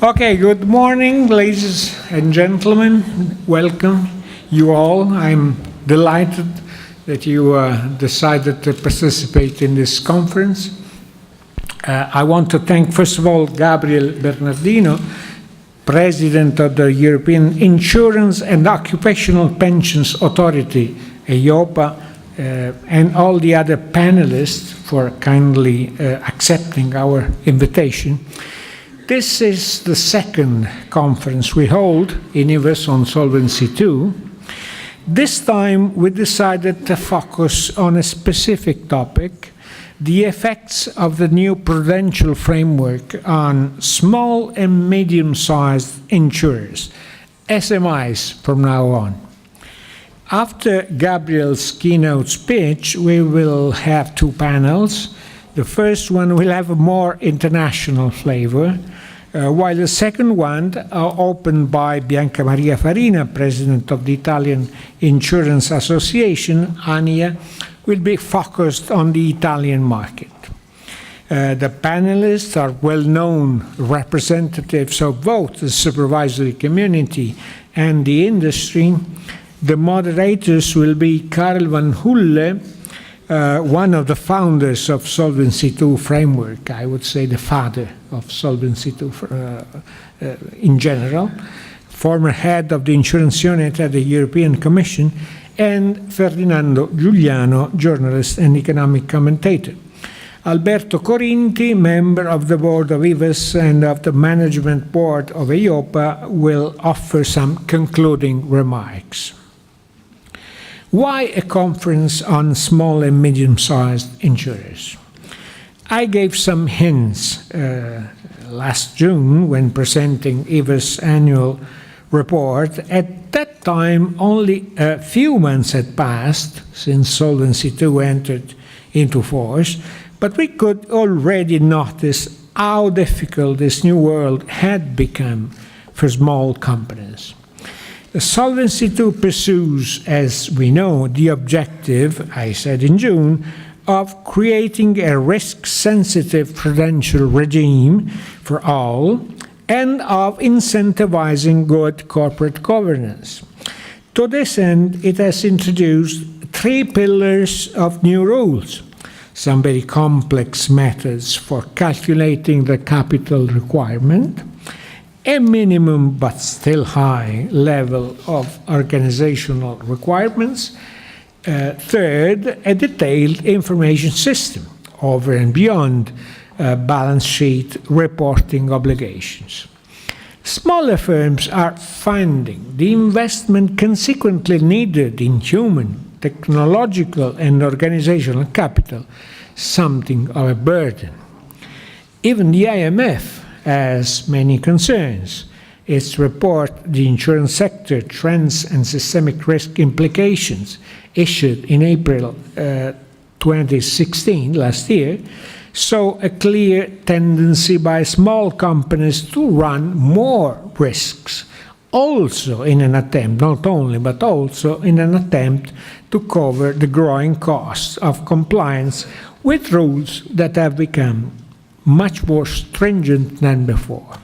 Okay, good morning, ladies and gentlemen. Welcome, you all. I'm delighted that you decided to participate in this conference. I want to thank, first of all, Gabriel Bernardino, President of the European Insurance and Occupational Pensions Authority, EIOPA, and all the other panelists for kindly accepting our invitation. This is the second conference we hold in IVASS on Solvency II. This time we decided to focus on a specific topic, the effects of the new prudential framework on small and medium-sized insurers, SMIs from now on. After Gabriel's keynote speech, we will have two panels. The first one will have a more international flavor, while the second one, opened by Bianca Maria Farina, President of the Italian Insurance Association, ANIA, will be focused on the Italian market. The panelists are well-known representatives of both the supervisory community and the industry. The moderators will be Karl van Hulle, one of the founders of Solvency II framework, I would say the father of Solvency II in general, former head of the insurance unit at the European Commission, and Ferdinando Giuliano, journalist and economic commentator. Alberto Corinti, member of the board of IVASS and of the management board of EIOPA, will offer some concluding remarks. Why a conference on small and medium-sized insurers? I gave some hints last June when presenting IVASS annual report. At that time, only a few months had passed since Solvency II entered into force, but we could already notice how difficult this new world had become for small companies. The Solvency II pursues, as we know, the objective, I said in June, of creating a risk-sensitive prudential regime for all and of incentivizing good corporate governance. To this end, it has introduced three pillars of new rules, some very complex methods for calculating the capital requirement, a minimum but still high level of organizational requirements. Third, a detailed information system over and beyond balance sheet reporting obligations. Smaller firms are finding the investment consequently needed in human, technological, and organizational capital something of a burden. Even the IMF has many concerns. Its report, The Insurance Sector, Trends and Systemic Risk Implications, issued in April 2016, last year, saw a clear tendency by small companies to run more risks, also in an attempt, not only, but also in an attempt to cover the growing costs of compliance with rules that have become much more stringent than before.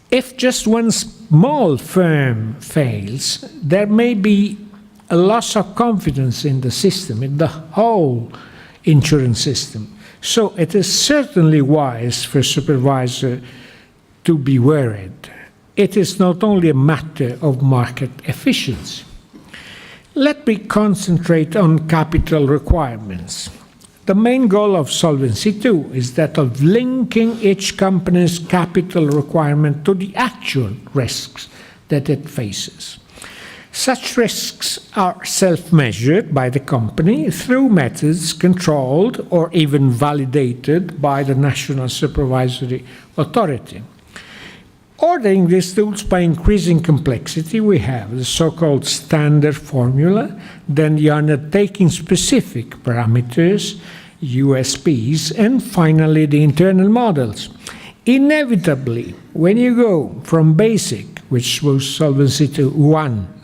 If just one small firm fails, there may be a loss of confidence in the system, in the whole insurance system. So it is certainly wise for supervisor to be worried. It is not only a matter of market efficiency. Let me concentrate on capital requirements. The main goal of Solvency II is that of linking each company's capital requirement to the actual risks that it faces. Such risks are self-measured by the company through methods controlled or even validated by the National Supervisory Authority. Ordering these tools by increasing complexity, we have the so-called standard formula, then the undertaking-specific parameters, USPs, and finally the internal models. Inevitably, when you go from basic, which was Solvency II,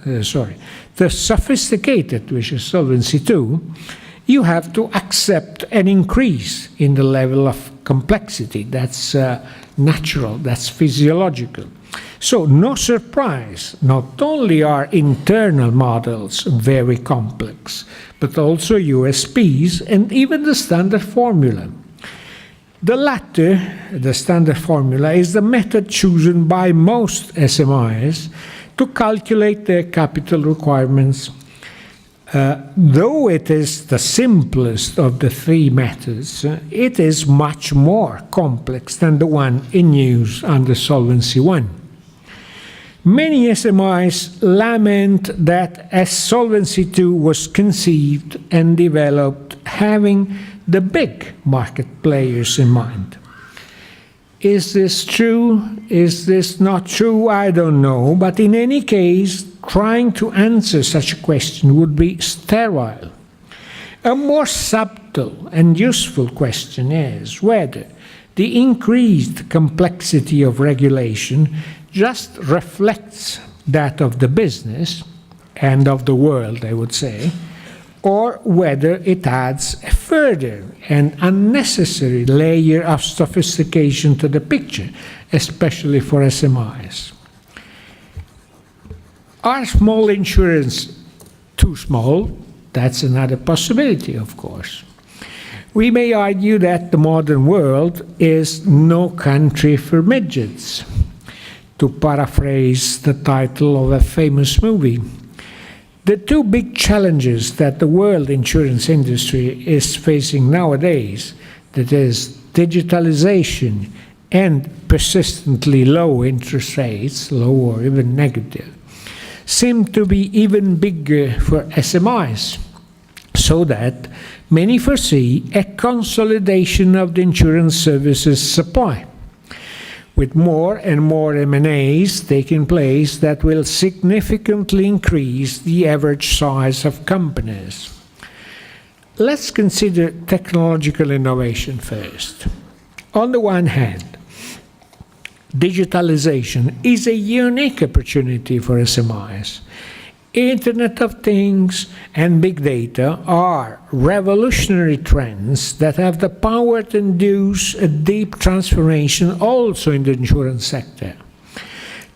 the sophisticated, which is Solvency II, you have to accept an increase in the level of complexity. That's natural, that's physiological. So no surprise, not only are internal models very complex, but also USPs and even the standard formula. The latter, the standard formula, is the method chosen by most SMIs to calculate their capital requirements. Though it is the simplest of the three methods, it is much more complex than the one in use under Solvency I. Many SMIs lament that as Solvency II was conceived and developed having the big market players in mind. Is this true? Is this not true? I don't know. But in any case, trying to answer such a question would be sterile. A more subtle and useful question is whether the increased complexity of regulation just reflects that of the business and of the world, I would say, or whether it adds a further and unnecessary layer of sophistication to the picture, especially for SMIs. Are small insurers too small? That's another possibility, of course. We may argue that the modern world is no country for midgets, to paraphrase the title of a famous movie. The two big challenges that the world insurance industry is facing nowadays, that is digitalization and persistently low interest rates, low or even negative, seem to be even bigger for SMIs, so that many foresee a consolidation of the insurance services supply, with more and more M&As taking place that will significantly increase the average size of companies. Let's consider technological innovation first. On the one hand, digitalization is a unique opportunity for SMIs. Internet of Things and big data are revolutionary trends that have the power to induce a deep transformation also in the insurance sector.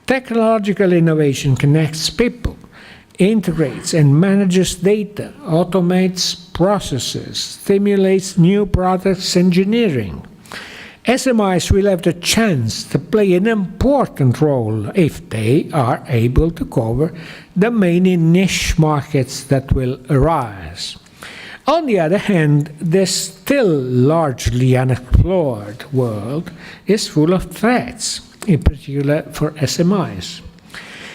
Technological innovation connects people, integrates and manages data, automates processes, stimulates new products engineering. SMIs will have the chance to play an important role if they are able to cover the many niche markets that will arise. On the other hand, this still largely unexplored world is full of threats, in particular for SMIs.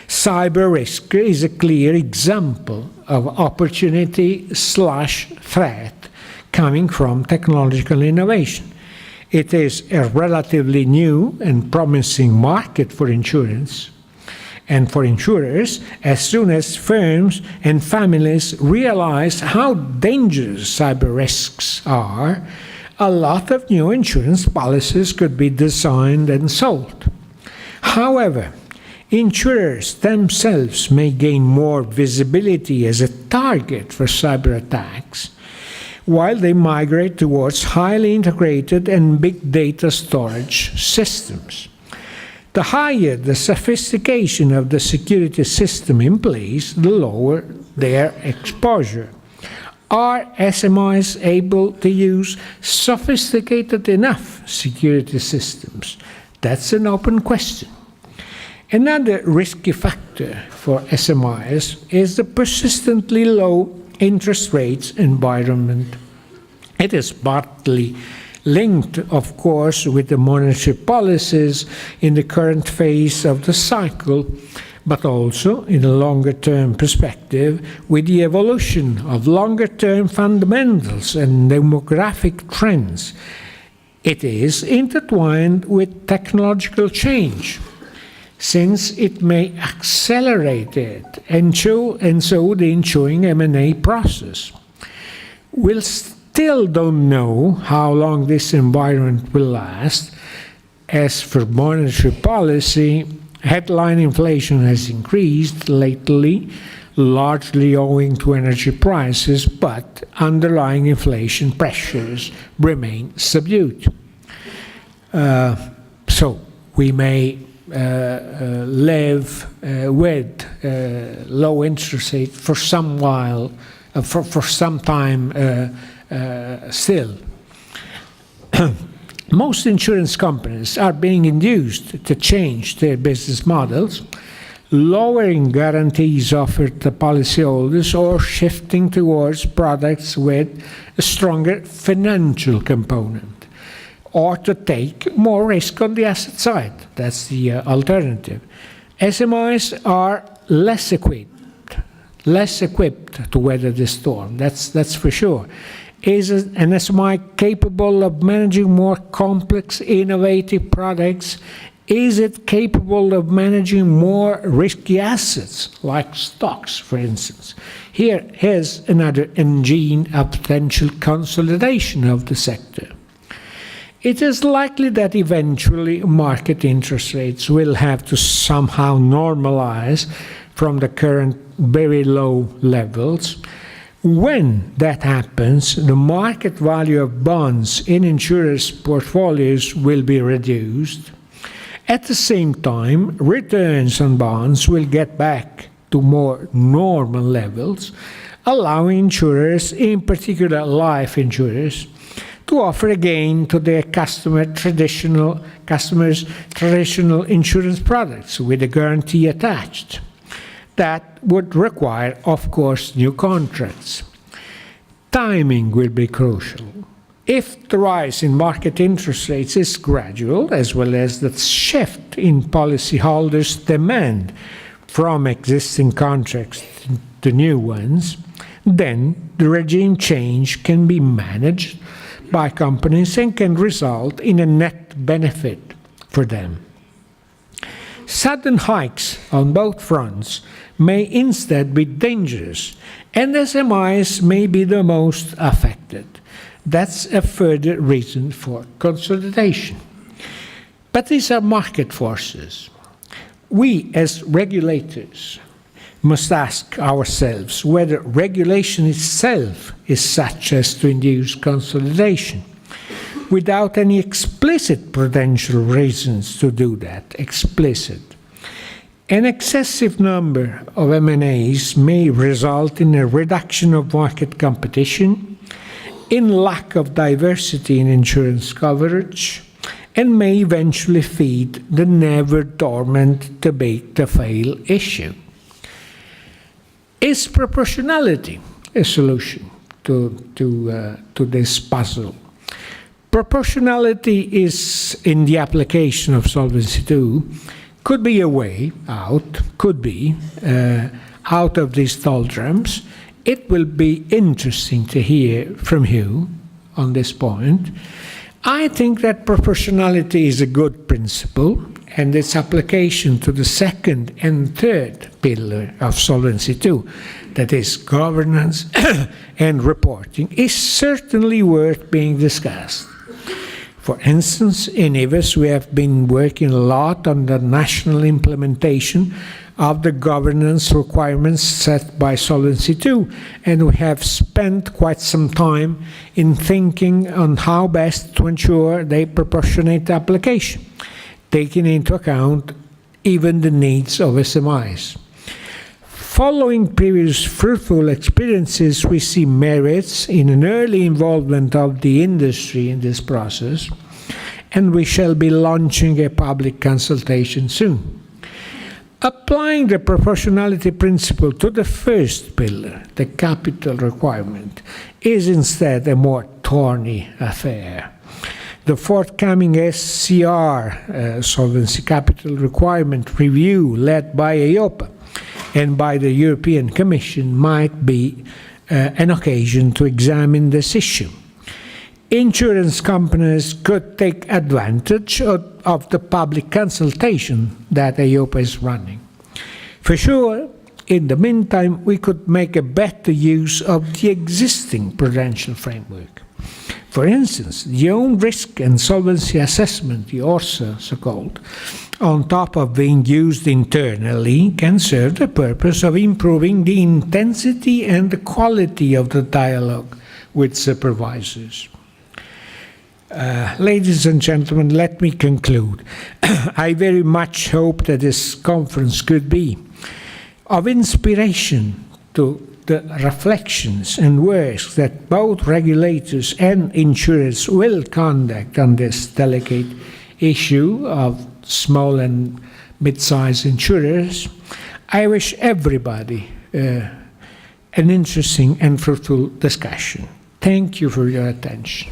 Cyber risk is a clear example of opportunity/threat coming from technological innovation. It is a relatively new and promising market for insurance and for insurers as soon as firms and families realize how dangerous cyber risks are. A lot of new insurance policies could be designed and sold. However, insurers themselves may gain more visibility as a target for cyber attacks, while they migrate towards highly integrated and big data storage systems. The higher the sophistication of the security system in place, the lower their exposure. Are SMIs able to use sophisticated enough security systems? That's an open question. Another risky factor for SMIs is the persistently low interest rates environment. It is partly linked, of course, with the monetary policies in the current phase of the cycle, but also in a longer-term perspective with the evolution of longer-term fundamentals and demographic trends. It is intertwined with technological change, since it may accelerate it and so the ensuing M&A process. We'll still don't know how long this environment will last. As for monetary policy, headline inflation has increased lately, largely owing to energy prices, but underlying inflation pressures remain subdued. So, we may live with low interest rate for some while, for some time still. Most insurance companies are being induced to change their business models, lowering guarantees offered to policyholders or shifting towards products with a stronger financial component, or to take more risk on the asset side. That's the alternative. SMIs are less equipped to weather the storm. That's for sure. Is an SMI capable of managing more complex, innovative products? Is it capable of managing more risky assets, like stocks, for instance? Here's another engine of potential consolidation of the sector. It is likely that eventually market interest rates will have to somehow normalize from the current very low levels. When that happens, the market value of bonds in insurers' portfolios will be reduced. At the same time, returns on bonds will get back to more normal levels, allowing insurers, in particular life insurers, to offer again to their customers traditional insurance products with a guarantee attached. That would require, of course, new contracts. Timing will be crucial. If the rise in market interest rates is gradual, as well as the shift in policyholders' demand from existing contracts to new ones, then the regime change can be managed by companies and can result in a net benefit for them. Sudden hikes on both fronts may instead be dangerous, and SMIs may be the most affected. That's a further reason for consolidation. But these are market forces. We, as regulators, must ask ourselves whether regulation itself is such as to induce consolidation, without any explicit prudential reasons to do that, explicit. An excessive number of M&As may result in a reduction of market competition, in lack of diversity in insurance coverage, and may eventually feed the never-dormant debate-to-fail issue. Is proportionality a solution to this puzzle? Proportionality is, in the application of Solvency II, could be a way out, out of these doldrums. It will be interesting to hear from you on this point. I think that proportionality is a good principle, and its application to the second and third pillar of Solvency II, that is governance and reporting, is certainly worth being discussed. For instance, in IVASS, we have been working a lot on the national implementation of the governance requirements set by Solvency II, and we have spent quite some time in thinking on how best to ensure their proportionate application, taking into account even the needs of SMIs. Following previous fruitful experiences, we see merits in an early involvement of the industry in this process, and we shall be launching a public consultation soon. Applying the proportionality principle to the first pillar, the capital requirement, is instead a more thorny affair. The forthcoming SCR, Solvency Capital Requirement Review, led by EIOPA and by the European Commission, might be an occasion to examine this issue. Insurance companies could take advantage of the public consultation that EIOPA is running. For sure, in the meantime, we could make a better use of the existing prudential framework. For instance, the own risk and solvency assessment, the ORSA so-called, on top of being used internally, can serve the purpose of improving the intensity and the quality of the dialogue with supervisors. Ladies and gentlemen, let me conclude. I very much hope that this conference could be of inspiration to the reflections and works that both regulators and insurers will conduct on this delicate issue of small and mid-sized insurers. I wish everybody an interesting and fruitful discussion. Thank you for your attention.